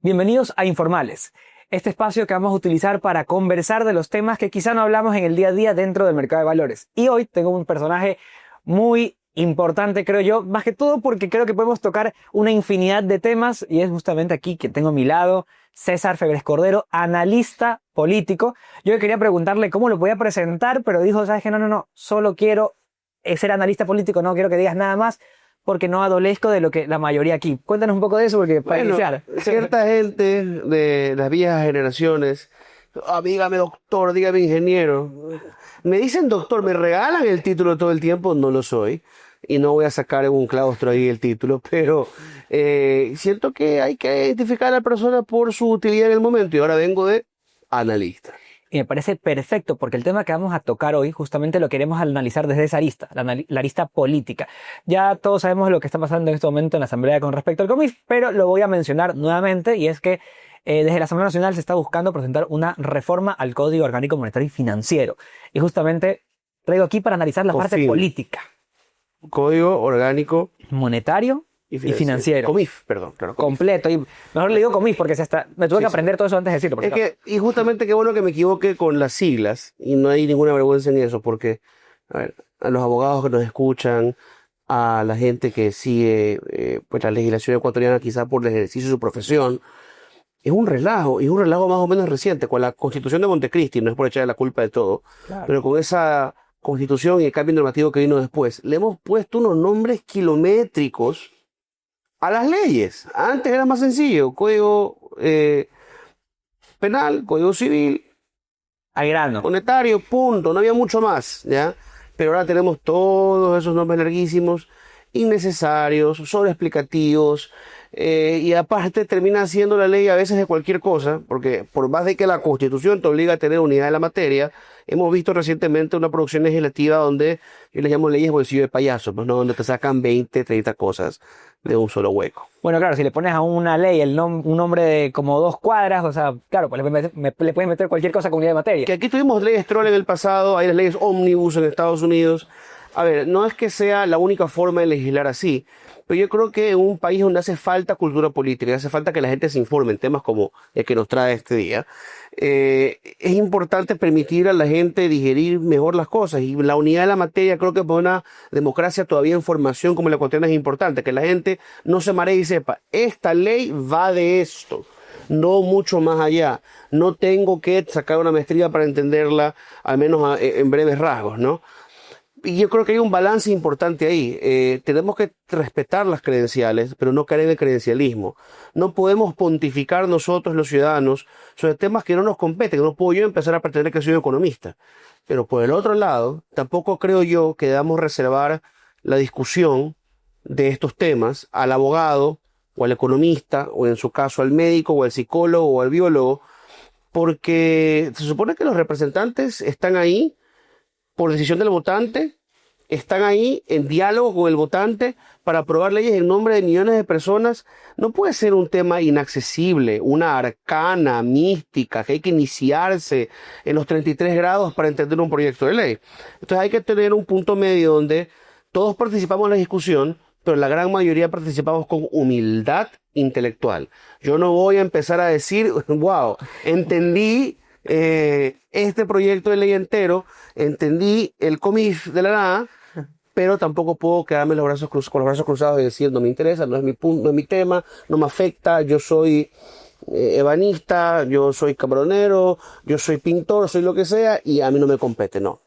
Bienvenidos a Informales, este espacio que vamos a utilizar para conversar de los temas que quizá no hablamos en el día a día dentro del mercado de valores. Y hoy tengo un personaje muy importante, creo yo, más que todo porque creo que podemos tocar una infinidad de temas y es justamente aquí que tengo a mi lado César Febres Cordero, analista político. Yo quería preguntarle cómo lo podía presentar, pero dijo, ¿sabes qué? No, solo quiero ser analista político, no quiero que digas nada más, porque no adolezco de lo que la mayoría aquí. Cuéntanos un poco de eso, porque para iniciar. Cierta gente de las viejas generaciones, dígame doctor, dígame ingeniero, me dicen doctor, me regalan el título todo el tiempo, no lo soy, y no voy a sacar en un claustro ahí el título, pero siento que hay que identificar a la persona por su utilidad en el momento, y ahora vengo de analista. Y me parece perfecto porque el tema que vamos a tocar hoy justamente lo queremos analizar desde esa arista, la arista política. Ya todos sabemos lo que está pasando en este momento en la Asamblea con respecto al COMIF, pero lo voy a mencionar nuevamente y es que desde la Asamblea Nacional se está buscando presentar una reforma al Código Orgánico Monetario y Financiero. Y justamente traigo aquí para analizar la parte política. Código Orgánico Monetario y financiero. COMIF, perdón. Claro, COMIF. Completo. Y mejor le digo COMIF porque me tuve que aprender todo eso antes de decirlo. Y justamente qué bueno que me equivoque con las siglas y no hay ninguna vergüenza en eso porque, a ver, a los abogados que nos escuchan, a la gente que sigue pues la legislación ecuatoriana quizá por el ejercicio de su profesión, es un relajo más o menos reciente con la Constitución de Montecristi, no es por echarle la culpa de todo, claro. Pero con esa Constitución y el cambio normativo que vino después, le hemos puesto unos nombres kilométricos a las leyes. Antes era más sencillo, código penal, código civil, al grano, monetario, punto, no había mucho más, ¿ya? Pero ahora tenemos todos esos nombres larguísimos, innecesarios, sobreexplicativos, y aparte termina siendo la ley a veces de cualquier cosa, porque por más de que la Constitución te obliga a tener unidad de la materia, hemos visto recientemente una producción legislativa donde yo les llamo leyes bolsillo de payaso, pues, ¿no? Donde te sacan 20, 30 cosas de un solo hueco. Bueno, claro, si le pones a una ley un nombre de como 2 cuadras, o sea, claro, pues le pueden meter cualquier cosa con unidad de materia. Que aquí tuvimos leyes troll en el pasado, hay las leyes ómnibus en Estados Unidos. A ver, no es que sea la única forma de legislar así, pero yo creo que en un país donde hace falta cultura política, hace falta que la gente se informe en temas como el que nos trae este día, es importante permitir a la gente digerir mejor las cosas. Y la unidad de la materia creo que para una democracia todavía en formación como la ecuatoriana es importante, que la gente no se maree y sepa, esta ley va de esto. No mucho más allá. No tengo que sacar una maestría para entenderla, al menos en breves rasgos, ¿no? Y yo creo que hay un balance importante ahí. Tenemos que respetar las credenciales, pero no caer en el credencialismo. No podemos pontificar nosotros, los ciudadanos, sobre temas que no nos competen. No puedo yo empezar a pretender que soy un economista. Pero por el otro lado, tampoco creo yo que debamos reservar la discusión de estos temas al abogado o al economista, o en su caso al médico, o al psicólogo, o al biólogo, porque se supone que los representantes están ahí por decisión del votante, están ahí en diálogo con el votante para aprobar leyes en nombre de millones de personas. No puede ser un tema inaccesible, una arcana, mística, que hay que iniciarse en los 33 grados para entender un proyecto de ley. Entonces hay que tener un punto medio donde todos participamos en la discusión, pero la gran mayoría participamos con humildad intelectual. Yo no voy a empezar a decir, wow, entendí este proyecto de ley entero, entendí el COMIF de la nada, pero tampoco puedo quedarme con los brazos cruzados y decir no me interesa, no es mi punto, no es mi tema, no me afecta, yo soy ebanista, yo soy camaronero, yo soy pintor, soy lo que sea y a mí no me compete, no.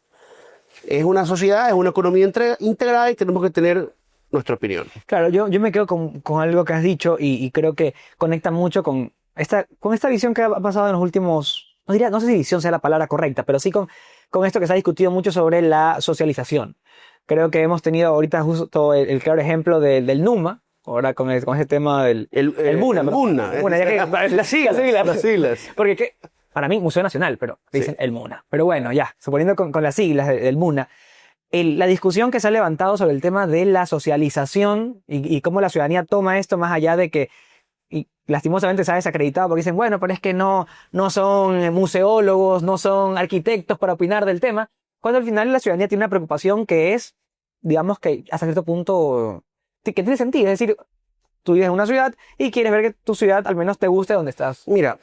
Es una sociedad, es una economía integrada y tenemos que tener nuestra opinión. Claro, yo me quedo con algo que has dicho y creo que conecta mucho con esta visión que ha pasado en los últimos, no sé si visión sea la palabra correcta, pero sí con esto que se ha discutido mucho sobre la socialización. Creo que hemos tenido ahorita justo el claro ejemplo del NUMA, ahora con ese tema del MUNA. Las siglas. Porque para mí, Museo Nacional, pero dicen sí. El MUNA. Pero bueno, ya, suponiendo con las siglas del MUNA, la discusión que se ha levantado sobre el tema de la socialización y cómo la ciudadanía toma esto más allá de que y lastimosamente se ha desacreditado porque dicen, bueno, pero es que no son museólogos, no son arquitectos para opinar del tema, cuando al final la ciudadanía tiene una preocupación que es, digamos que hasta cierto punto, que tiene sentido, es decir, tú vives en una ciudad y quieres ver que tu ciudad al menos te guste donde estás. Mira,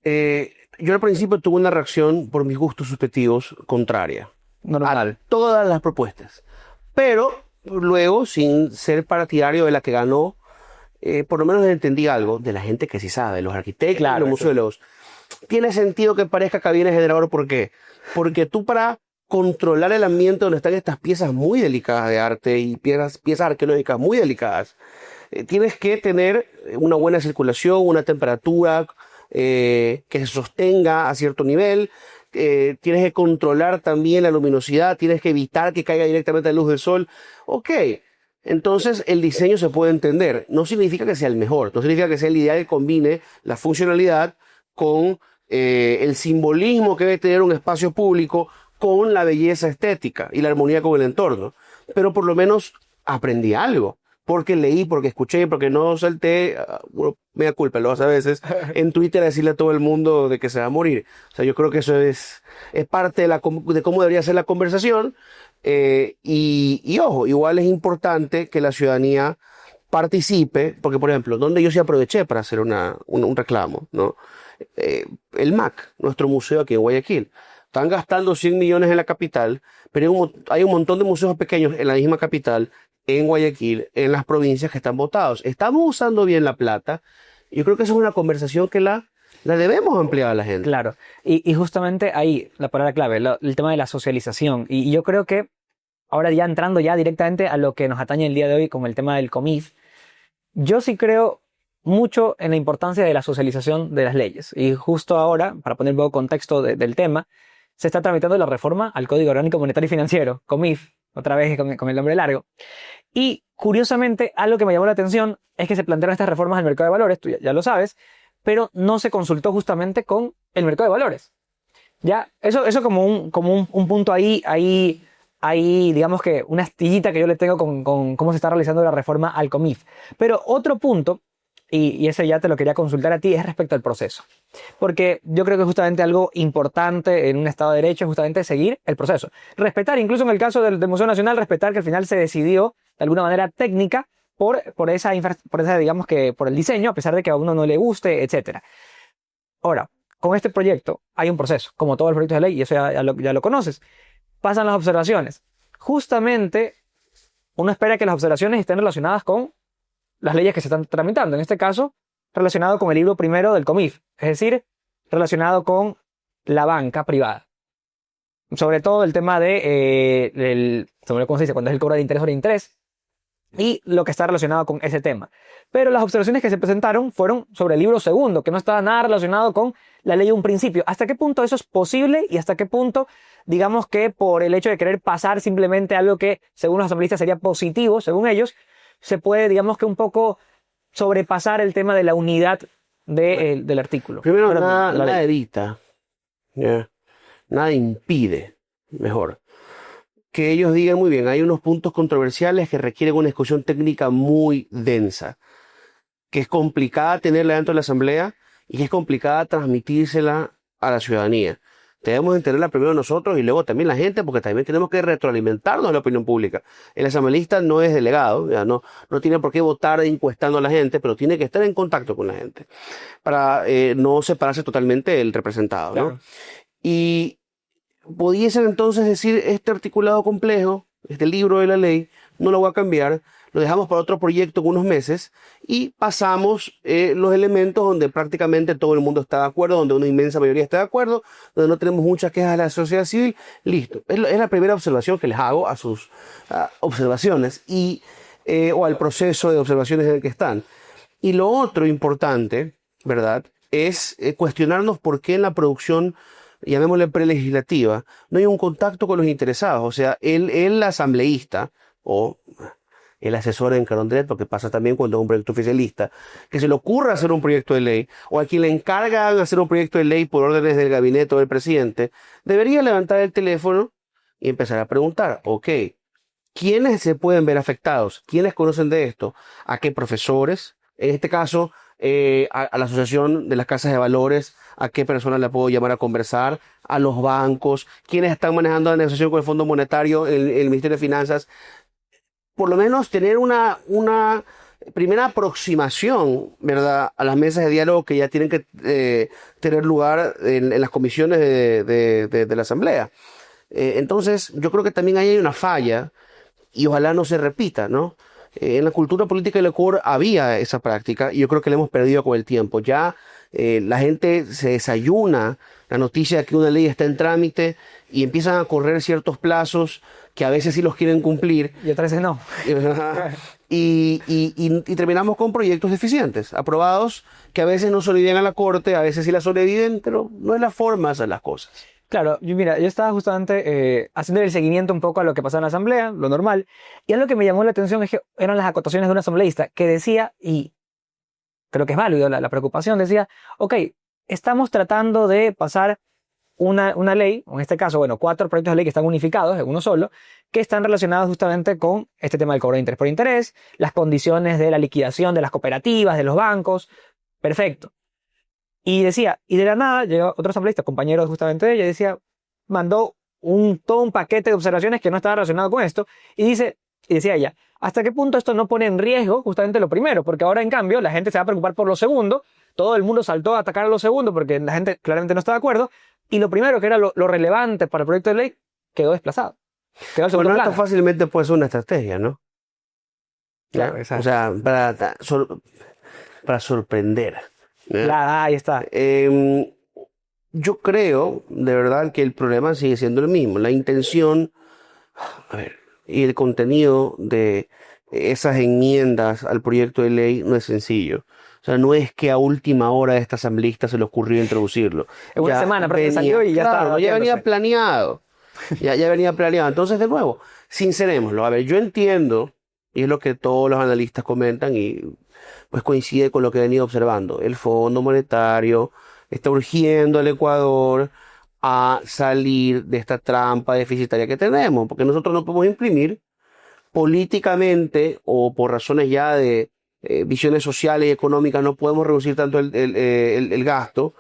yo al principio tuve una reacción por mis gustos subjetivos contraria Normal. a todas las propuestas. Pero luego, sin ser partidario de la que ganó, por lo menos entendí algo de la gente que sí sabe, los arquitectos, Claro, los eso. museólogos. Tiene sentido que parezca cabina generador, ¿por qué? Porque tú para controlar el ambiente donde están estas piezas muy delicadas de arte y piezas arqueológicas muy delicadas, tienes que tener una buena circulación, una temperatura que se sostenga a cierto nivel. Tienes que controlar también la luminosidad, tienes que evitar que caiga directamente la luz del sol. Ok, entonces el diseño se puede entender. No significa que sea el mejor, no significa que sea el ideal que combine la funcionalidad con el simbolismo que debe tener un espacio público con la belleza estética y la armonía con el entorno. Pero por lo menos aprendí algo. Porque leí, porque escuché, porque no salté, bueno, me da culpa, lo hace a veces, en Twitter a decirle a todo el mundo de que se va a morir. O sea, yo creo que eso es parte de cómo debería ser la conversación. Y ojo, igual es importante que la ciudadanía participe, porque por ejemplo, donde yo sí aproveché para hacer un reclamo, ¿no? El MAC, nuestro museo aquí en Guayaquil. Están gastando 100 millones en la capital, pero hay un montón de museos pequeños en la misma capital, en Guayaquil, en las provincias que están votados. Estamos usando bien la plata. Yo creo que esa es una conversación que la debemos ampliar a la gente. Claro. Y justamente ahí, la palabra clave, el tema de la socialización. Y yo creo que ahora ya entrando ya directamente a lo que nos atañe el día de hoy con el tema del COMIF, yo sí creo mucho en la importancia de la socialización de las leyes. Y justo ahora, para poner un poco contexto del tema, se está tramitando la reforma al Código Orgánico Monetario y Financiero, COMIF, otra vez con el nombre largo. Y curiosamente, algo que me llamó la atención es que se plantearon estas reformas al mercado de valores, tú ya lo sabes, pero no se consultó justamente con el mercado de valores. Ya, eso como un punto ahí, digamos que una astillita que yo le tengo con cómo se está realizando la reforma al COMIF. Pero otro punto, y ese ya te lo quería consultar a ti, es respecto al proceso. Porque yo creo que justamente algo importante en un Estado de Derecho es justamente seguir el proceso. Respetar, incluso en el caso del Museo Nacional, respetar que al final se decidió de alguna manera técnica por esa, digamos que por el diseño, a pesar de que a uno no le guste, etc. Ahora, con este proyecto hay un proceso, como todos los proyectos de ley, y eso ya lo conoces. Pasan las observaciones. Justamente, uno espera que las observaciones estén relacionadas con las leyes que se están tramitando. En este caso, relacionado con el libro primero del COMIF, es decir, relacionado con la banca privada. Sobre todo el tema sobre cómo se dice, cuando es el cobro de interés sobre interés, y lo que está relacionado con ese tema. Pero las observaciones que se presentaron fueron sobre el libro segundo, que no estaba nada relacionado con la ley de un principio. ¿Hasta qué punto eso es posible y hasta qué punto, digamos que por el hecho de querer pasar simplemente algo que según los asambleístas sería positivo, según ellos, se puede, digamos que un poco sobrepasar el tema de la unidad del artículo? Primero, Perdón, nada evita, ¿ya? Nada impide, mejor, que ellos digan muy bien, hay unos puntos controversiales que requieren una discusión técnica muy densa, que es complicada tenerla dentro de la asamblea y que es complicada transmitírsela a la ciudadanía. Debemos entenderla primero nosotros y luego también la gente, porque también tenemos que retroalimentarnos de la opinión pública. El asambleísta no es delegado, ya no tiene por qué votar encuestando a la gente, pero tiene que estar en contacto con la gente para no separarse totalmente del representado, ¿no? Claro. Y pudiesen entonces decir, este articulado complejo, este libro de la ley, no lo voy a cambiar, lo dejamos para otro proyecto en unos meses y pasamos los elementos donde prácticamente todo el mundo está de acuerdo, donde una inmensa mayoría está de acuerdo, donde no tenemos muchas quejas de la sociedad civil, listo. Es la primera observación que les hago a sus observaciones o al proceso de observaciones en el que están. Y lo otro importante, ¿verdad?, es cuestionarnos por qué en la producción, llamémosle prelegislativa, no hay un contacto con los interesados. O sea, el asambleísta o el asesor en Carondelet, porque pasa también cuando es un proyecto oficialista, que se le ocurra hacer un proyecto de ley, o a quien le encargan hacer un proyecto de ley por órdenes del gabinete o del presidente, debería levantar el teléfono y empezar a preguntar, ok, ¿quiénes se pueden ver afectados? ¿Quiénes conocen de esto? ¿A qué profesores? En este caso, a la Asociación de las Casas de Valores, ¿a qué personas le puedo llamar a conversar? A los bancos, ¿quiénes están manejando la negociación con el Fondo Monetario, el Ministerio de Finanzas? Por lo menos tener una primera aproximación, ¿verdad?, a las mesas de diálogo que ya tienen que tener lugar en las comisiones de la Asamblea. Entonces, yo creo que también ahí hay una falla y ojalá no se repita, ¿no? En la cultura política del Ecuador había esa práctica y yo creo que la hemos perdido con el tiempo. Ya la gente se desayuna la noticia de que una ley está en trámite y empiezan a correr ciertos plazos que a veces sí los quieren cumplir. Y otras veces no. Y terminamos con proyectos deficientes, aprobados, que a veces no sobreviven a la Corte, a veces sí la sobreviven, pero no es la forma de hacer las cosas. Claro, mira, yo estaba justamente haciendo el seguimiento un poco a lo que pasaba en la asamblea, lo normal, y algo que me llamó la atención es que eran las acotaciones de un asambleísta que decía, y creo que es válido la preocupación, decía, ok, estamos tratando de pasar una ley, o en este caso, bueno, 4 proyectos de ley que están unificados en uno solo, que están relacionados justamente con este tema del cobro de interés por interés, las condiciones de la liquidación de las cooperativas, de los bancos, perfecto. Y decía, y de la nada llegó otro asambleísta, compañero justamente de ella, y decía, mandó todo un paquete de observaciones que no estaba relacionado con esto, y decía ella, ¿hasta qué punto esto no pone en riesgo justamente lo primero? Porque ahora en cambio la gente se va a preocupar por lo segundo, todo el mundo saltó a atacar a lo segundo porque la gente claramente no estaba de acuerdo, y lo primero que era lo relevante para el proyecto de ley quedó desplazado. Quedó al segundo Bueno, plano. esto fácilmente puede ser una estrategia, ¿no? Claro, ¿Ya? exacto. O sea, para sorprender. ¿Ya? Claro, ahí está. Yo creo, de verdad, que el problema sigue siendo el mismo. La intención, a ver, y el contenido de esas enmiendas al proyecto de ley no es sencillo. O sea, no es que a última hora a esta asambleísta se le ocurrió introducirlo. En una semana, pero salió y ya claro, estaba. ya venía planeado. Ya venía planeado. Entonces, de nuevo, sincerémoslo. A ver, yo entiendo, y es lo que todos los analistas comentan, y pues coincide con lo que he venido observando. El Fondo Monetario está urgiendo al Ecuador a salir de esta trampa deficitaria que tenemos, porque nosotros no podemos imprimir políticamente o por razones ya de visiones sociales y económicas, no podemos reducir tanto el gasto.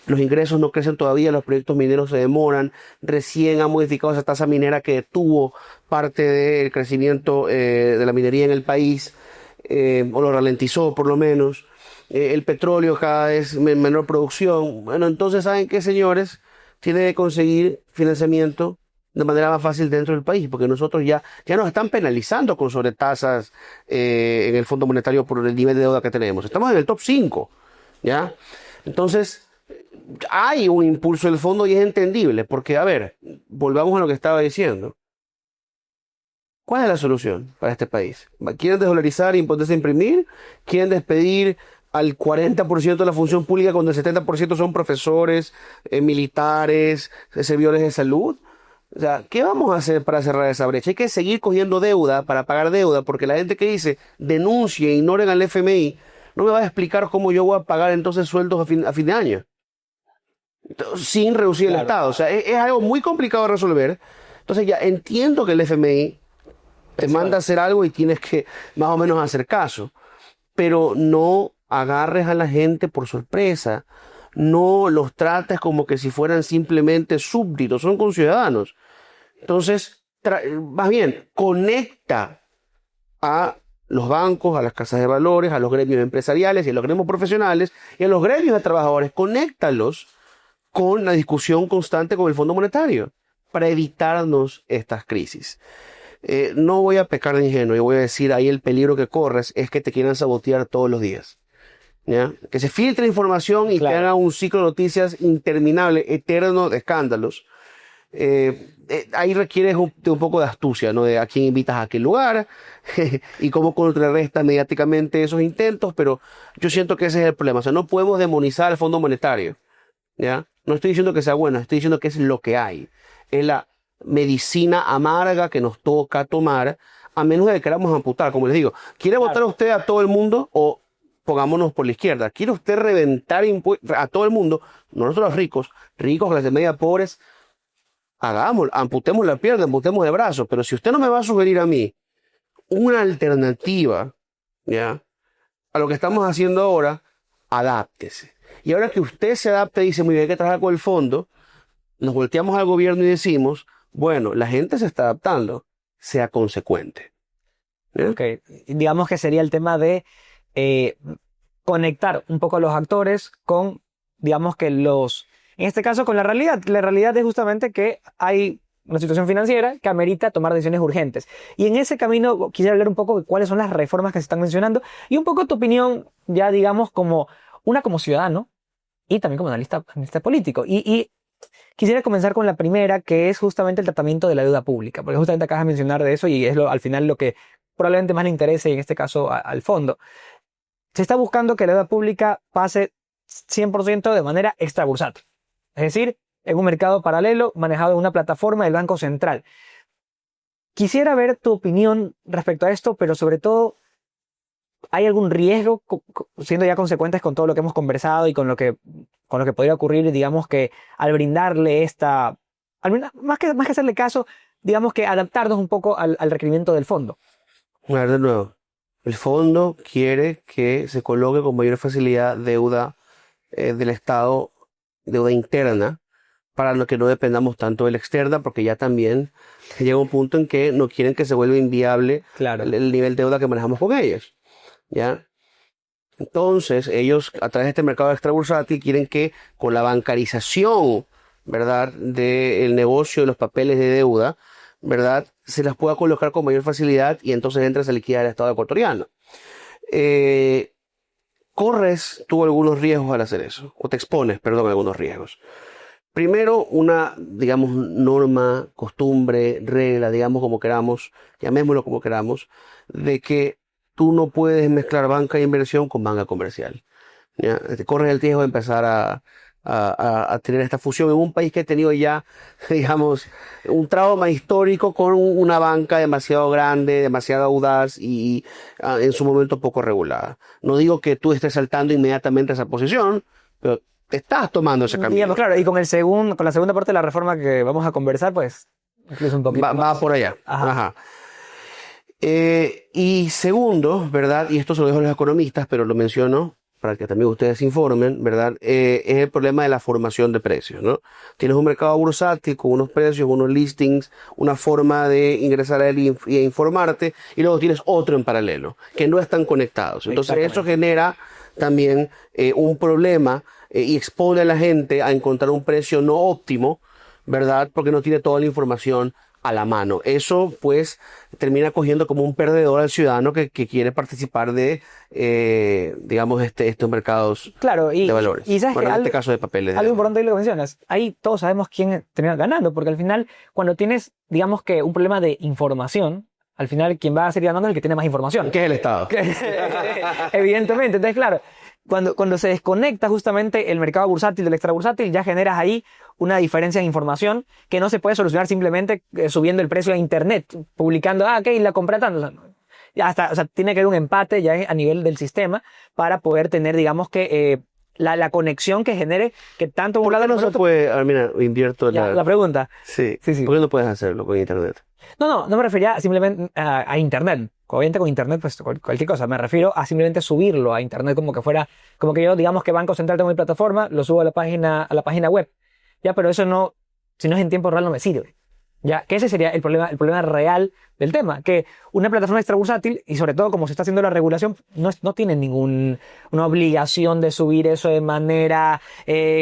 Los ingresos no crecen todavía, los proyectos mineros se demoran, recién ha modificado esa tasa minera que detuvo parte del crecimiento de la minería en el país, o lo ralentizó por lo menos. El petróleo cada vez menor producción. Bueno, entonces, ¿saben qué, señores? Tiene que conseguir financiamiento de manera más fácil dentro del país, porque nosotros ya nos están penalizando con sobretasas en el Fondo Monetario por el nivel de deuda que tenemos. Estamos en el top 5, ¿ya? Entonces, hay un impulso del fondo y es entendible, porque, a ver, volvamos a lo que estaba diciendo. ¿Cuál es la solución para este país? ¿Quieren desdolarizar y imponerse a imprimir? ¿Quieren despedir al 40% de la función pública cuando el 70% son profesores, militares, servidores de salud? O sea, ¿qué vamos a hacer para cerrar esa brecha? Hay que seguir cogiendo deuda para pagar deuda, porque la gente que dice denuncie, ignoren al FMI, no me va a explicar cómo yo voy a pagar entonces sueldos a fin de año sin reducir el Estado. O sea, es algo muy complicado de resolver. Entonces ya entiendo que el FMI te manda a hacer algo y tienes que más o menos hacer caso, pero no agarres a la gente por sorpresa, no los trates como que si fueran simplemente súbditos, son conciudadanos. Entonces, más bien, conecta a los bancos, a las casas de valores, a los gremios empresariales y a los gremios profesionales y a los gremios de trabajadores, conéctalos con la discusión constante con el Fondo Monetario para evitarnos estas crisis. No voy a pecar de ingenuo, yo voy a decir ahí el peligro que corres es que te quieran sabotear todos los días. ¿Ya? Que se filtre información y que haga un ciclo de noticias interminable, eterno de escándalos. Ahí requieres un poco de astucia, ¿no? De a quién invitas a qué lugar y cómo contrarrestas mediáticamente esos intentos, pero yo siento que ese es el problema. O sea, no podemos demonizar al Fondo Monetario, ¿ya? No estoy diciendo que sea bueno, estoy diciendo que es lo que hay. Es la medicina amarga que nos toca tomar, a menos de que queramos amputar, como les digo. ¿Quiere votar usted a todo el mundo o pongámonos por la izquierda? ¿Quiere usted reventar a todo el mundo? No nosotros los ricos, clase media, pobres, hagámoslo, amputemos la pierna, amputemos el brazo, pero si usted no me va a sugerir a mí una alternativa, ¿ya?, a lo que estamos haciendo ahora, adáptese. Y ahora que usted se adapte y dice, muy bien, hay que trabajar con el fondo, nos volteamos al gobierno y decimos, bueno, la gente se está adaptando, sea consecuente. ¿ya? Ok, digamos que sería el tema de eh, conectar un poco a los actores con, digamos que en este caso con la realidad. La realidad es justamente que hay una situación financiera que amerita tomar decisiones urgentes. Y en ese camino quisiera hablar un poco de cuáles son las reformas que se están mencionando y un poco tu opinión, ya digamos como ciudadano y también como analista político. Y quisiera comenzar con la primera, que es justamente el tratamiento de la deuda pública, porque justamente acabas de mencionar de eso y es al final lo que probablemente más le interese en este caso al fondo. Se está buscando que la deuda pública pase 100% de manera extrabursátil, es decir, en un mercado paralelo manejado en una plataforma del Banco Central. Quisiera ver tu opinión respecto a esto, pero sobre todo, ¿hay algún riesgo, siendo ya consecuentes con todo lo que hemos conversado y con lo que podría ocurrir, digamos que al brindarle más que hacerle caso, digamos que adaptarnos un poco al requerimiento del fondo? A ver, de nuevo, el fondo quiere que se coloque con mayor facilidad deuda del Estado, deuda interna, para lo que no dependamos tanto de la externa, porque ya también llega un punto en que no quieren que se vuelva inviable Claro. el nivel de deuda que manejamos con ellos, ¿ya? Entonces, ellos, a través de este mercado extrabursátil, quieren que con la bancarización, ¿verdad?, del negocio de los papeles de deuda, ¿verdad?, se las pueda colocar con mayor facilidad y entonces entras a liquidar el Estado ecuatoriano. Eh, Corres tú algunos riesgos al hacer eso, o te expones, perdón, a algunos riesgos. Primero, una, digamos, norma, costumbre, regla, digamos como queramos, llamémoslo como queramos, de que tú no puedes mezclar banca de inversión con banca comercial. ¿Ya? Te corres el riesgo de empezar a tener esta fusión en un país que ha tenido ya, digamos, un trauma histórico con una banca demasiado grande, demasiado audaz y en su momento poco regulada. No digo que tú estés saltando inmediatamente a esa posición, pero te estás tomando ese camino. Digamos, claro, y con la segunda parte de la reforma que vamos a conversar, pues, incluso un poquito Va más. por allá. Ajá. Ajá. Y segundo, ¿verdad? Y esto se lo dejo a los economistas, pero lo menciono para que también ustedes se informen, ¿verdad? Es el problema de la formación de precios, ¿no? Tienes un mercado bursátil con unos precios, unos listings, una forma de ingresar a él y informarte, y luego tienes otro en paralelo, que no están conectados. Entonces eso genera también un problema y expone a la gente a encontrar un precio no óptimo, ¿verdad? Porque no tiene toda la información a la mano. Eso pues termina cogiendo como un perdedor al ciudadano que quiere participar de, digamos, estos mercados Claro, de valores. y sabes Bueno, que en este caso de papeles. algo importante de lo que mencionas, ahí todos sabemos quién termina ganando, porque al final, cuando tienes, digamos que un problema de información, al final quien va a seguir ganando es el que tiene más información. ¿Qué es el Estado? Evidentemente, entonces claro, cuando se desconecta justamente el mercado bursátil del extrabursátil, ya generas ahí una diferencia de información que no se puede solucionar simplemente subiendo el precio a internet, publicando, ok, la compré tanto. O sea, o sea, tiene que haber un empate ya a nivel del sistema para poder tener, digamos que la conexión que genere que tanto ¿Por qué no se puede? Ah, mira, invierto la pregunta. Sí. Sí. ¿Por qué no puedes hacerlo con internet? No me refería simplemente a internet. Obviamente con internet, pues cualquier cosa. Me refiero a simplemente subirlo a internet como que yo, digamos que Banco Central tengo mi plataforma, lo subo a la página web. Ya, pero eso no, si no es en tiempo real no me sirve. Ya, que ese sería el problema real del tema, que una plataforma extrabursátil, y sobre todo como se está haciendo la regulación, no tiene una obligación de subir eso de manera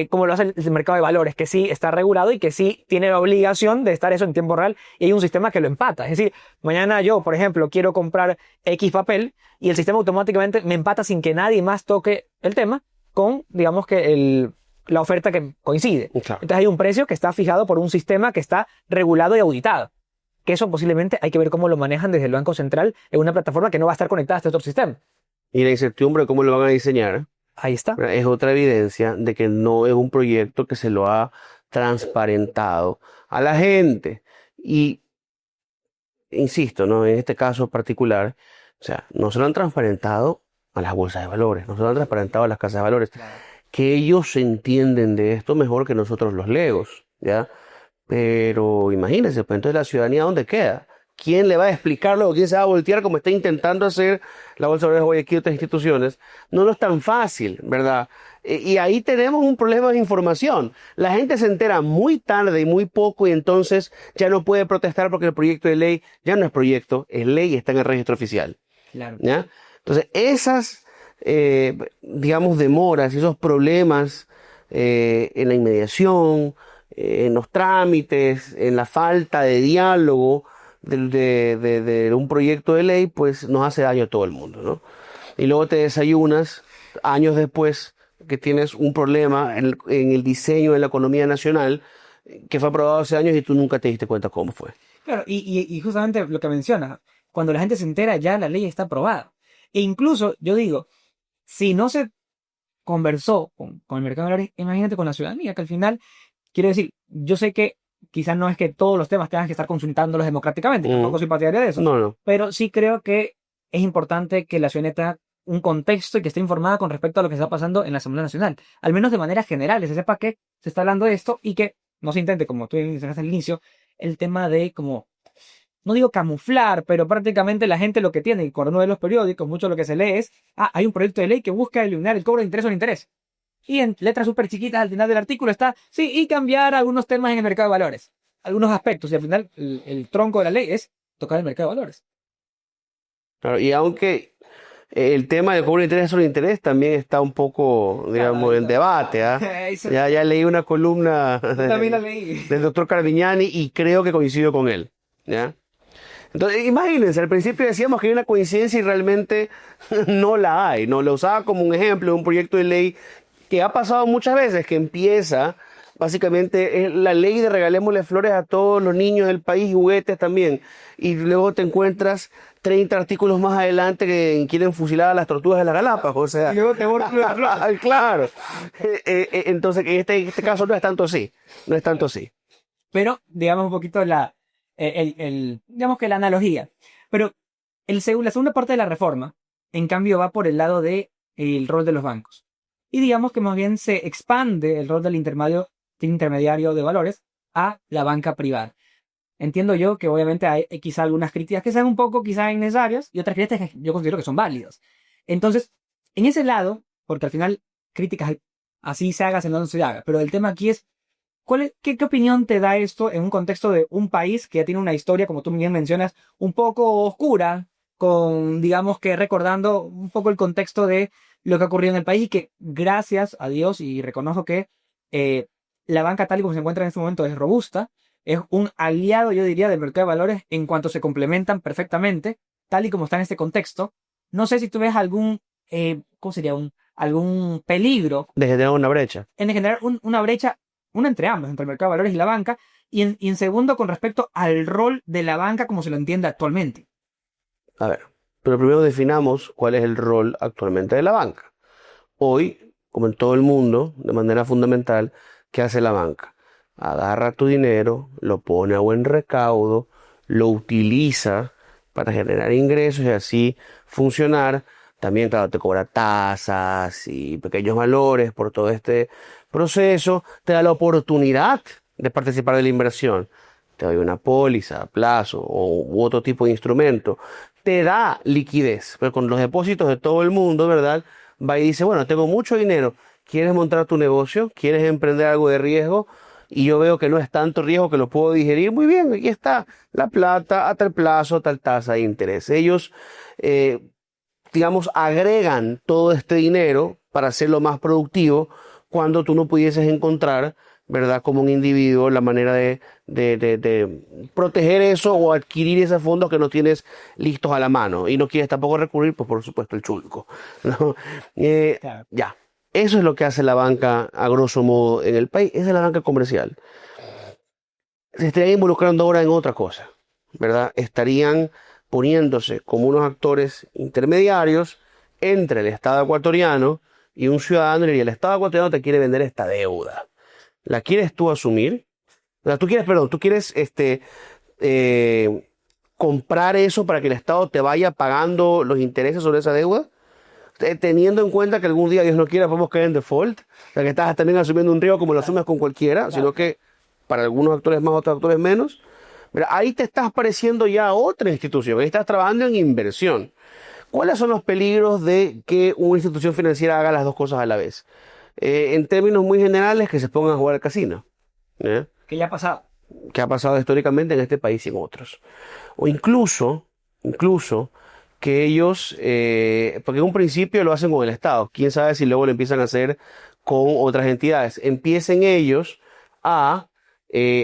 como lo hace el mercado de valores, que sí está regulado y que sí tiene la obligación de estar eso en tiempo real, y hay un sistema que lo empata. Es decir, mañana yo, por ejemplo, quiero comprar X papel y el sistema automáticamente me empata sin que nadie más toque el tema con, digamos que la oferta que coincide. Claro. Entonces hay un precio que está fijado por un sistema que está regulado y auditado. Que eso posiblemente hay que ver cómo lo manejan desde el Banco Central en una plataforma que no va a estar conectada a este otro sistema. Y la incertidumbre de cómo lo van a diseñar Ahí está. es otra evidencia de que no es un proyecto que se lo ha transparentado a la gente. Y, insisto, ¿no? En este caso particular, o sea, no se lo han transparentado a las bolsas de valores, no se lo han transparentado a las casas de valores. Que ellos entienden de esto mejor que nosotros los legos, ¿ya? Pero imagínense, pues entonces la ciudadanía, ¿dónde queda? ¿quién le va a explicar luego? ¿Quién se va a voltear como está intentando hacer la Bolsa de Valores de Guayaquil y otras instituciones? No es tan fácil, ¿verdad? Y ahí tenemos un problema de información. La gente se entera muy tarde y muy poco y entonces ya no puede protestar porque el proyecto de ley ya no es proyecto, es ley y está en el registro oficial. Claro. ¿Ya? Entonces, esas, digamos, demoras y esos problemas en la inmediación, en los trámites, en la falta de diálogo de un proyecto de ley, pues nos hace daño a todo el mundo, ¿no? Y luego te desayunas años después que tienes un problema en el diseño de la economía nacional que fue aprobado hace años y tú nunca te diste cuenta cómo fue. Claro, y justamente lo que mencionas, cuando la gente se entera ya la ley está aprobada. E incluso, yo digo, si no se conversó con el mercado de valores, imagínate con la ciudadanía, que al final, quiero decir, yo sé que quizás no es que todos los temas tengan que estar consultándolos democráticamente, tampoco soy partidario de eso, No, no. pero sí creo que es importante que la ciudadanía tenga un contexto y que esté informada con respecto a lo que está pasando en la Asamblea Nacional, al menos de manera general, que se sepa que se está hablando de esto y que no se intente, como tú mencionaste al inicio, el tema de como, no digo camuflar, pero prácticamente la gente lo que tiene, y cuando uno ve los periódicos, mucho lo que se lee es, hay un proyecto de ley que busca eliminar el cobro de interés o interés. Y en letras súper chiquitas al final del artículo está, sí, y cambiar algunos temas en el mercado de valores, algunos aspectos, y al final el tronco de la ley es tocar el mercado de valores. Claro, y aunque el tema del cobro de interés sobre interés también está un poco, digamos, en debate, ¿ah? Ya leí una columna También la leí. del doctor Carmignani y creo que coincido con él, ¿ya? Entonces, imagínense, al principio decíamos que hay una coincidencia y realmente no la hay, ¿no? Lo usaba como un ejemplo de un proyecto de ley que ha pasado muchas veces, que empieza, básicamente, es la ley de regalémosle flores a todos los niños del país y juguetes también, y luego te encuentras 30 artículos más adelante que quieren fusilar a las tortugas de la Galápagos, o sea... Y luego te borran las flores. Claro. Entonces, en este caso no es tanto así, no es tanto así. Pero, digamos un poquito digamos que la analogía. Pero la segunda parte de la reforma, en cambio, va por el lado de el rol de los bancos. Y digamos que más bien se expande el rol del intermediario de valores a la banca privada. Entiendo yo que obviamente hay quizá algunas críticas que sean un poco quizá innecesarias y otras críticas que yo considero que son válidas. Entonces, en ese lado, porque al final críticas así se haga, no se haga, pero el tema aquí es, ¿qué opinión te da esto en un contexto de un país que ya tiene una historia, como tú bien mencionas, un poco oscura, con, digamos que recordando un poco el contexto de lo que ha ocurrido en el país y que gracias a Dios, y reconozco que la banca tal y como se encuentra en este momento es robusta, es un aliado, yo diría, del mercado de valores en cuanto se complementan perfectamente, tal y como está en este contexto. No sé si tú ves algún, ¿cómo sería? Algún peligro De generar una brecha. en generar una brecha, una entre ambos, entre el mercado de valores y la banca, y en segundo con respecto al rol de la banca como se lo entiende actualmente. A ver, pero primero definamos cuál es el rol actualmente de la banca. Hoy, como en todo el mundo, de manera fundamental, ¿qué hace la banca? Agarra tu dinero, lo pone a buen recaudo, lo utiliza para generar ingresos y así funcionar. También, claro, te cobra tasas y pequeños valores por todo este proceso. Te da la oportunidad de participar de la inversión. Te doy una póliza a plazo u otro tipo de instrumento. Te da liquidez. Pero con los depósitos de todo el mundo, ¿verdad? Va y dice, bueno, tengo mucho dinero. ¿Quieres montar tu negocio? ¿Quieres emprender algo de riesgo? Y yo veo que no es tanto riesgo que lo puedo digerir. Muy bien, aquí está la plata a tal plazo, tal tasa de interés. Ellos, digamos, agregan todo este dinero para hacerlo más productivo cuando tú no pudieses encontrar, ¿verdad? Como un individuo, la manera de proteger eso o adquirir esos fondos que no tienes listos a la mano y no quieres tampoco recurrir, pues por supuesto el chulco, ¿no? Claro. Ya, eso es lo que hace la banca a grosso modo en el país, esa es la banca comercial. Se estarían involucrando ahora en otra cosa, ¿verdad? Estarían poniéndose como unos actores intermediarios entre el Estado ecuatoriano y un ciudadano y le diría, el Estado ecuatoriano te quiere vender esta deuda. ¿La quieres tú asumir? O sea, tú quieres comprar eso para que el Estado te vaya pagando los intereses sobre esa deuda, teniendo en cuenta que algún día, Dios no quiera, podemos caer en default, o sea, que estás también asumiendo un riesgo como lo asumes con cualquiera, sino que para algunos actores más, otros actores menos. Mira, ahí te estás pareciendo ya a otra institución, ahí estás trabajando en inversión. ¿Cuáles son los peligros de que una institución financiera haga las dos cosas a la vez? En términos muy generales, que se pongan a jugar al casino, ¿ya? Que ya ha pasado. Que ha pasado históricamente en este país y en otros. O incluso que ellos, porque en un principio lo hacen con el Estado, quién sabe si luego lo empiezan a hacer con otras entidades, empiecen ellos a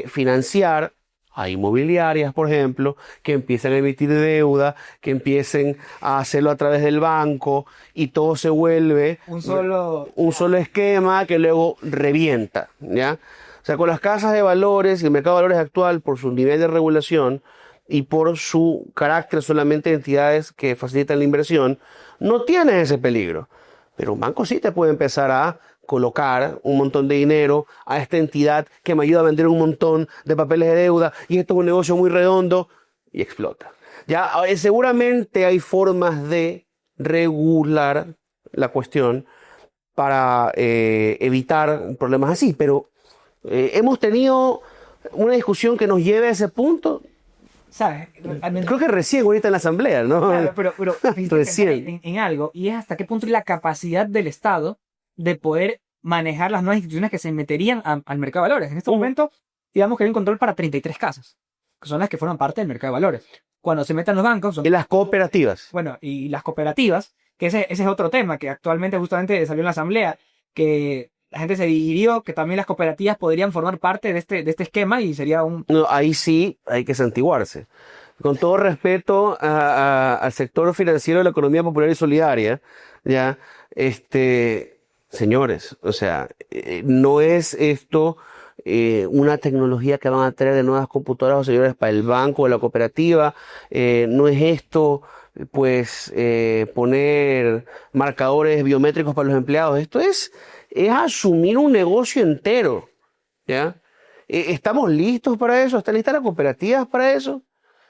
financiar a inmobiliarias, por ejemplo, que empiecen a emitir deuda, que empiecen a hacerlo a través del banco y todo se vuelve un solo esquema que luego revienta, ¿ya? O sea, con las casas de valores y el mercado de valores actual, por su nivel de regulación y por su carácter solamente de entidades que facilitan la inversión, no tienen ese peligro. Pero un banco sí te puede empezar a colocar un montón de dinero a esta entidad que me ayuda a vender un montón de papeles de deuda y esto es un negocio muy redondo y explota. Ya, seguramente hay formas de regular la cuestión para evitar problemas así, pero hemos tenido una discusión que nos lleve a ese punto. ¿Sabes? Creo que recién ahorita en la asamblea, ¿no? Claro, pero Recién. en algo, y es hasta qué punto la capacidad del Estado de poder manejar las nuevas instituciones que se meterían al mercado de valores. En este momento, digamos que hay un control para 33 casas, que son las que forman parte del mercado de valores. Cuando se metan los bancos, Y las cooperativas. bueno, y las cooperativas, que ese es otro tema que actualmente justamente salió en la asamblea, que la gente se dividió, que también las cooperativas podrían formar parte de este esquema y sería un... No, ahí sí hay que santiguarse. Con todo respeto al sector financiero de la economía popular y solidaria, ya, señores, o sea, no es esto una tecnología que van a traer de nuevas computadoras o servidores para el banco o la cooperativa, no es esto, pues, poner marcadores biométricos para los empleados, esto es asumir un negocio entero, ¿ya? ¿Estamos listos para eso? ¿Están listas las cooperativas para eso?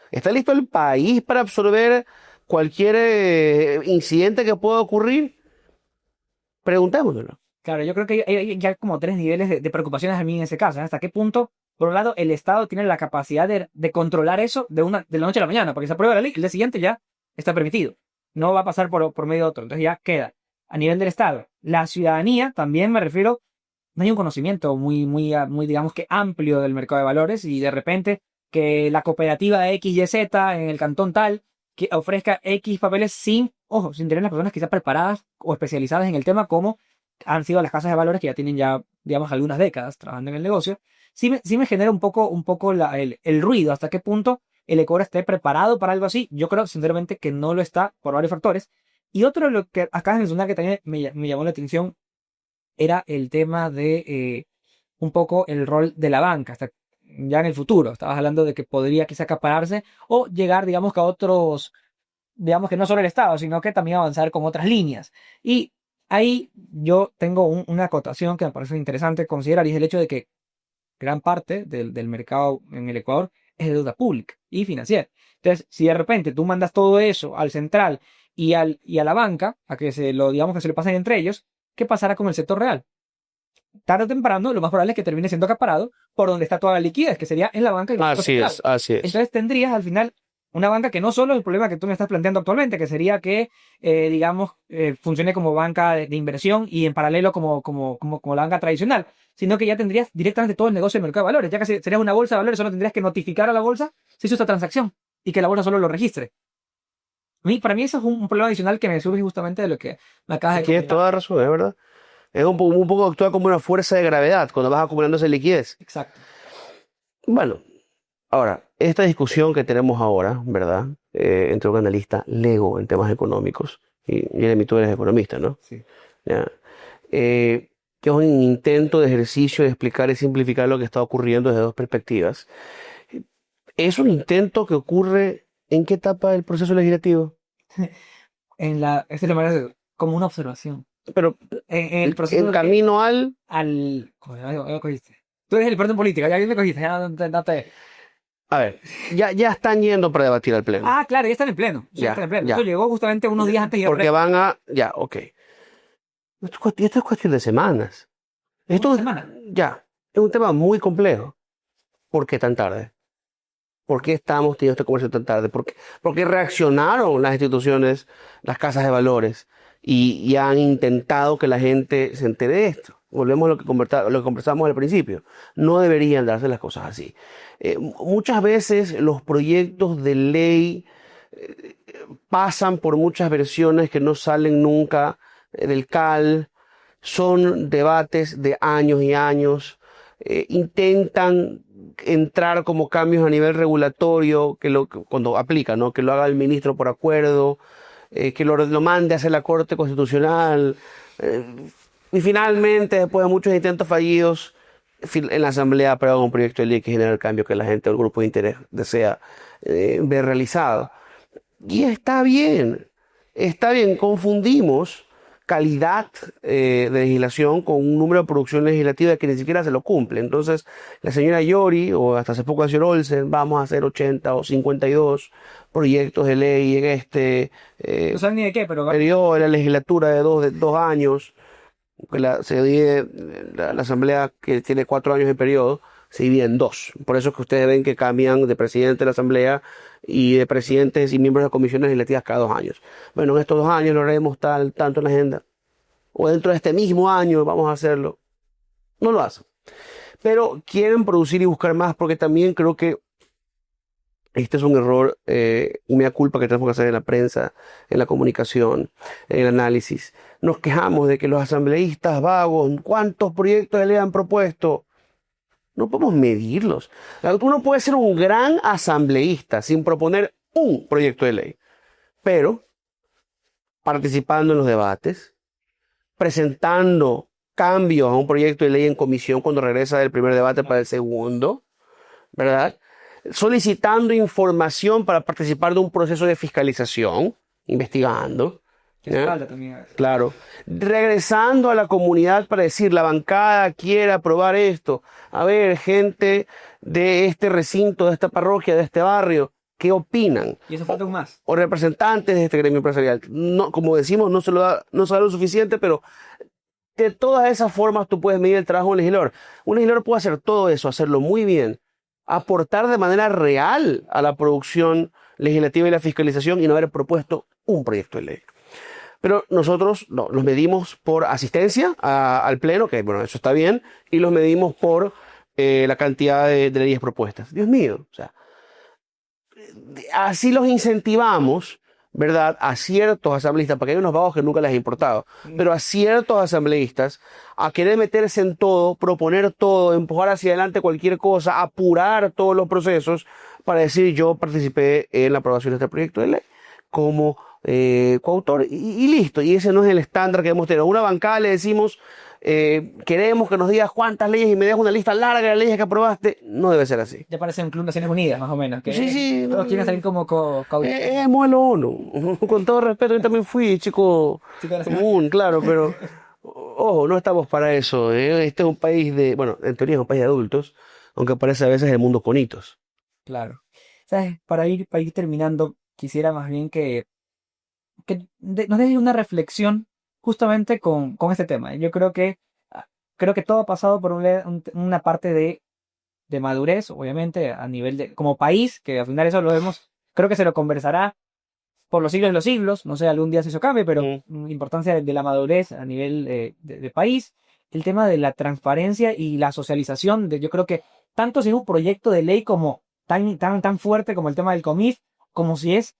¿Está listo el país para absorber cualquier incidente que pueda ocurrir? Preguntémoslo. Claro, yo creo que hay ya como tres niveles de preocupaciones a mí en ese caso, ¿eh? Hasta qué punto, por un lado, el Estado tiene la capacidad de controlar eso de la noche a la mañana, porque se aprueba la ley, el día siguiente ya está permitido. No va a pasar por medio de otro, entonces ya queda. A nivel del Estado, la ciudadanía, también me refiero, no hay un conocimiento muy, digamos que amplio del mercado de valores y de repente que la cooperativa X, Y, Z en el cantón tal que ofrezca X papeles sin tener las personas quizás preparadas o especializadas en el tema como han sido las casas de valores que ya tienen ya, digamos, algunas décadas trabajando en el negocio, sí me genera un poco el ruido, hasta qué punto el Ecuador esté preparado para algo así. Yo creo, sinceramente, que no lo está por varios factores. Y otro de lo que acabas de mencionar que también me llamó la atención era el tema de un poco el rol de la banca, hasta ya en el futuro. Estabas hablando de que podría quizá acapararse o llegar, digamos, que a otros, digamos que no solo el Estado, sino que también avanzar con otras líneas. Y ahí yo tengo una acotación que me parece interesante considerar y es el hecho de que gran parte del mercado en el Ecuador es de deuda pública y financiera. Entonces, si de repente tú mandas todo eso al central y a la banca, a que digamos que se lo pasen entre ellos, ¿qué pasará con el sector real? Tarde o temprano, lo más probable es que termine siendo acaparado por donde está toda la liquidez, que sería en la banca y en el sector central. Así es. Entonces tendrías al final una banca que no solo es el problema que tú me estás planteando actualmente, que sería que, digamos, funcione como banca de inversión y en paralelo como la banca tradicional, sino que ya tendrías directamente todo el negocio del mercado de valores, ya que serías una bolsa de valores, solo tendrías que notificar a la bolsa si hizo esta transacción y que la bolsa solo lo registre. Para mí eso es un problema adicional que me surge justamente de lo que me acabas de Tienes comentar. toda razón, es verdad. Es un poco actúa como una fuerza de gravedad cuando vas acumulando esa liquidez. Exacto. Bueno, ahora, esta discusión que tenemos ahora, ¿verdad? Entre un analista lego en temas económicos, y Jeremy, tú eres economista, ¿no? Sí. Ya. Que es un intento de ejercicio de explicar y simplificar lo que está ocurriendo desde dos perspectivas. ¿Es un intento que ocurre en qué etapa del proceso legislativo? Esta es la manera como una observación. Pero En el proceso el camino al... Joder, ya me cogiste. Tú eres el experto en política, ya me cogiste, ya no te... A ver, ya están yendo para debatir al pleno. Ah, claro, ya están en pleno. Ya están en pleno. ya. Eso llegó justamente unos días antes y Porque van a... Ya, ok. Esto es cuestión de semanas. Esto ¿Una semana? ya, es un tema muy complejo. ¿Por qué tan tarde? ¿Por qué estamos teniendo este comercio tan tarde? ¿Por qué reaccionaron las instituciones, las casas de valores y han intentado que la gente se entere de esto? Volvemos a lo que conversamos al principio. No deberían darse las cosas así. Muchas veces los proyectos de ley pasan por muchas versiones que no salen nunca del CAL, son debates de años y años, intentan entrar como cambios a nivel regulatorio, cuando aplica, ¿no? Que lo haga el ministro por acuerdo, que lo mande a hacer la Corte Constitucional, y finalmente, después de muchos intentos fallidos, en la Asamblea aprueban un proyecto de ley que genera el cambio que la gente o el grupo de interés desea ver realizado. Y está bien, confundimos calidad de legislación con un número de producción legislativa que ni siquiera se lo cumple. Entonces, la señora Yori, o hasta hace poco el señor Olsen, vamos a hacer 80 o 52 proyectos de ley en este No saben ni de qué, pero periodo de la legislatura de dos años, que se divide, la Asamblea que tiene 4 años de periodo, se divide en 2. Por eso es que ustedes ven que cambian de presidente de la Asamblea y de presidentes y miembros de comisiones legislativas cada 2 años. Bueno, en estos 2 años lo haremos tanto en la agenda. O dentro de este mismo año vamos a hacerlo. No lo hacen. Pero quieren producir y buscar más, porque también creo que este es un error, un mea culpa que tenemos que hacer en la prensa, en la comunicación, en el análisis. Nos quejamos de que los asambleístas vagos, ¿cuántos proyectos de ley han propuesto? No podemos medirlos. Tú no puedes ser un gran asambleísta sin proponer un proyecto de ley, pero participando en los debates, presentando cambios a un proyecto de ley en comisión cuando regresa del primer debate para el segundo, ¿verdad? Solicitando información para participar de un proceso de fiscalización, investigando. que hace falta también a veces. Claro. Regresando a la comunidad para decir, la bancada quiere aprobar esto. A ver, gente de este recinto, de esta parroquia, de este barrio, ¿qué opinan? Y eso falta aún más. O representantes de este gremio empresarial. No, como decimos, no se da lo suficiente, pero de todas esas formas tú puedes medir el trabajo de un legislador. Un legislador puede hacer todo eso, hacerlo muy bien, aportar de manera real a la producción legislativa y la fiscalización y no haber propuesto un proyecto de ley. Pero nosotros los medimos por asistencia al Pleno, que bueno, eso está bien, y los medimos por la cantidad de leyes propuestas. Dios mío, o sea, así los incentivamos, ¿verdad? A ciertos asambleístas, porque hay unos vagos que nunca les ha importado, pero a ciertos asambleístas a querer meterse en todo, proponer todo, empujar hacia adelante cualquier cosa, apurar todos los procesos para decir yo participé en la aprobación de este proyecto de ley como coautor y listo. Y ese no es el estándar que debemos tener. A una bancada le decimos queremos que nos digas cuántas leyes y me dejas una lista larga de leyes que aprobaste. No debe ser así. Ya parece un club de Naciones Unidas, más o menos. Que Sí, todos quieren salir como es modelo ONU. Con todo respeto, yo también fui chico común, claro, pero ojo, no estamos para eso. Este es un país bueno, en teoría es un país de adultos, aunque parece a veces el mundo con hitos. Claro. ¿Sabes? Para ir terminando, quisiera más bien que nos deje una reflexión justamente con este tema. Yo creo que todo ha pasado por una parte de madurez, obviamente, a nivel como país, que al final eso lo vemos, creo que se lo conversará por los siglos de los siglos, no sé, algún día eso cambie, pero importancia de la madurez a nivel de país, el tema de la transparencia y la socialización, yo creo que tanto si es un proyecto de ley como tan fuerte como el tema del COMIF, como si es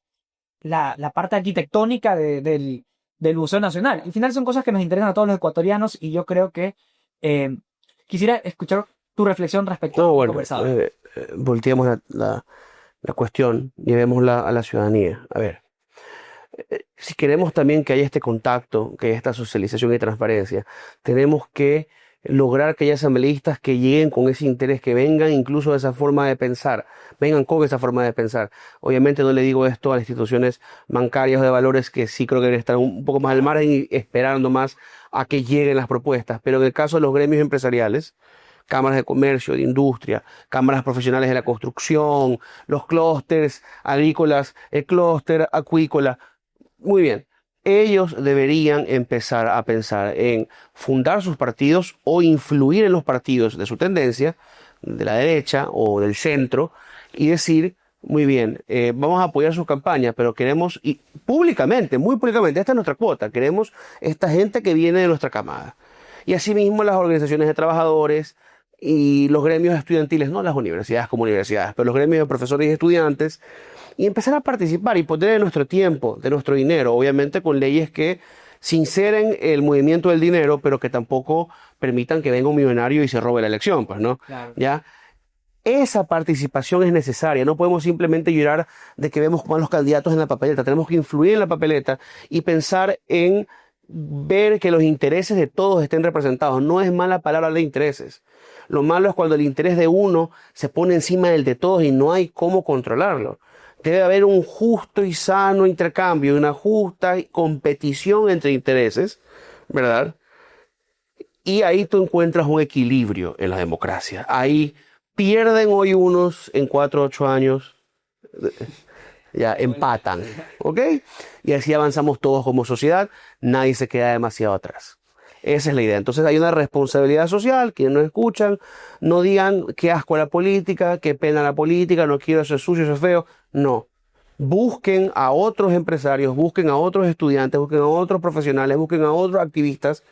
la parte arquitectónica del Museo Nacional. Al final son cosas que nos interesan a todos los ecuatorianos y yo creo que quisiera escuchar tu reflexión respecto a lo conversado. Volteemos la cuestión, llevémosla a la ciudadanía. A ver, si queremos también que haya este contacto, que haya esta socialización y transparencia, tenemos que lograr que haya asambleístas que lleguen con ese interés, que vengan incluso de esa forma de pensar, vengan con esa forma de pensar. Obviamente no le digo esto a las instituciones bancarias o de valores que sí creo que deben estar un poco más al margen y esperando más a que lleguen las propuestas, pero en el caso de los gremios empresariales, cámaras de comercio, de industria, cámaras profesionales de la construcción, los clústeres agrícolas, el clúster acuícola, muy bien. Ellos deberían empezar a pensar en fundar sus partidos o influir en los partidos de su tendencia, de la derecha o del centro, y decir, Muy bien, vamos a apoyar sus campañas, pero queremos, y públicamente, muy públicamente, esta es nuestra cuota, queremos esta gente que viene de nuestra camada. Y asimismo las organizaciones de trabajadores y los gremios estudiantiles, no las universidades como universidades, pero los gremios de profesores y estudiantes, y empezar a participar y poner de nuestro tiempo, de nuestro dinero, obviamente con leyes que sinceren el movimiento del dinero, pero que tampoco permitan que venga un millonario y se robe la elección, pues, ¿no? Claro. ¿Ya? Esa participación es necesaria. No podemos simplemente llorar de que vemos cómo van los candidatos en la papeleta. Tenemos que influir en la papeleta y pensar en ver que los intereses de todos estén representados. No es mala palabra de intereses. Lo malo es cuando el interés de uno se pone encima del de todos y no hay cómo controlarlo. Debe haber un justo y sano intercambio, una justa competición entre intereses, ¿verdad? Y ahí tú encuentras un equilibrio en la democracia. Ahí pierden hoy unos, en 4 o 8 años, ya empatan, ¿ok? Y así avanzamos todos como sociedad, nadie se queda demasiado atrás. Esa es la idea. Entonces hay una responsabilidad social, quienes no escuchan, no digan qué asco la política, qué pena la política, no quiero ser sucio, ser feo. No. Busquen a otros empresarios, busquen a otros estudiantes, busquen a otros profesionales, busquen a otros activistas.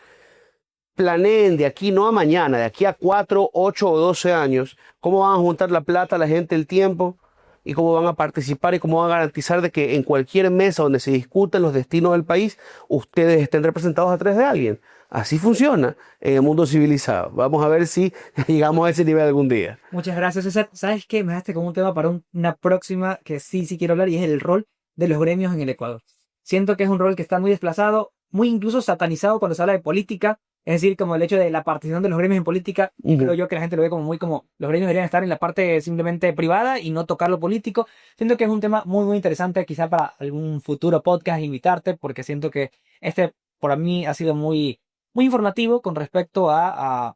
Planeen de aquí no a mañana, de aquí a 4, 8 o 12 años, cómo van a juntar la plata, la gente, el tiempo, y cómo van a participar y cómo van a garantizar de que en cualquier mesa donde se discutan los destinos del país, ustedes estén representados a través de alguien. Así funciona en el mundo civilizado. Vamos a ver si llegamos a ese nivel algún día. Muchas gracias, César. ¿Sabes qué? Me dejaste como un tema para una próxima que sí quiero hablar y es el rol de los gremios en el Ecuador. Siento que es un rol que está muy desplazado, muy incluso satanizado cuando se habla de política. Es decir, como el hecho de la participación de los gremios en política, creo yo que la gente lo ve como muy como los gremios deberían estar en la parte simplemente privada y no tocar lo político. Siento que es un tema muy interesante, quizá para algún futuro podcast invitarte, porque siento que este para mí ha sido muy informativo con respecto a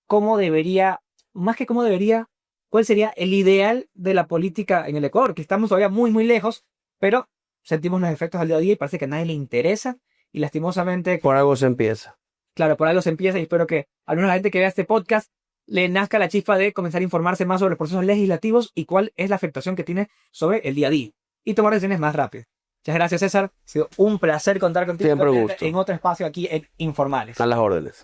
cómo debería, más que cómo debería, cuál sería el ideal de la política en el Ecuador, que estamos todavía muy lejos, pero sentimos los efectos al día a día y parece que a nadie le interesa y lastimosamente, Por algo se empieza. claro, por algo se empieza y espero que al menos la gente que vea este podcast le nazca la chispa de comenzar a informarse más sobre los procesos legislativos y cuál es la afectación que tiene sobre el día a día y tomar decisiones más rápidas. Muchas gracias, César. Ha sido un placer contar contigo Siempre un gusto. en otro espacio aquí en Informales. A las órdenes.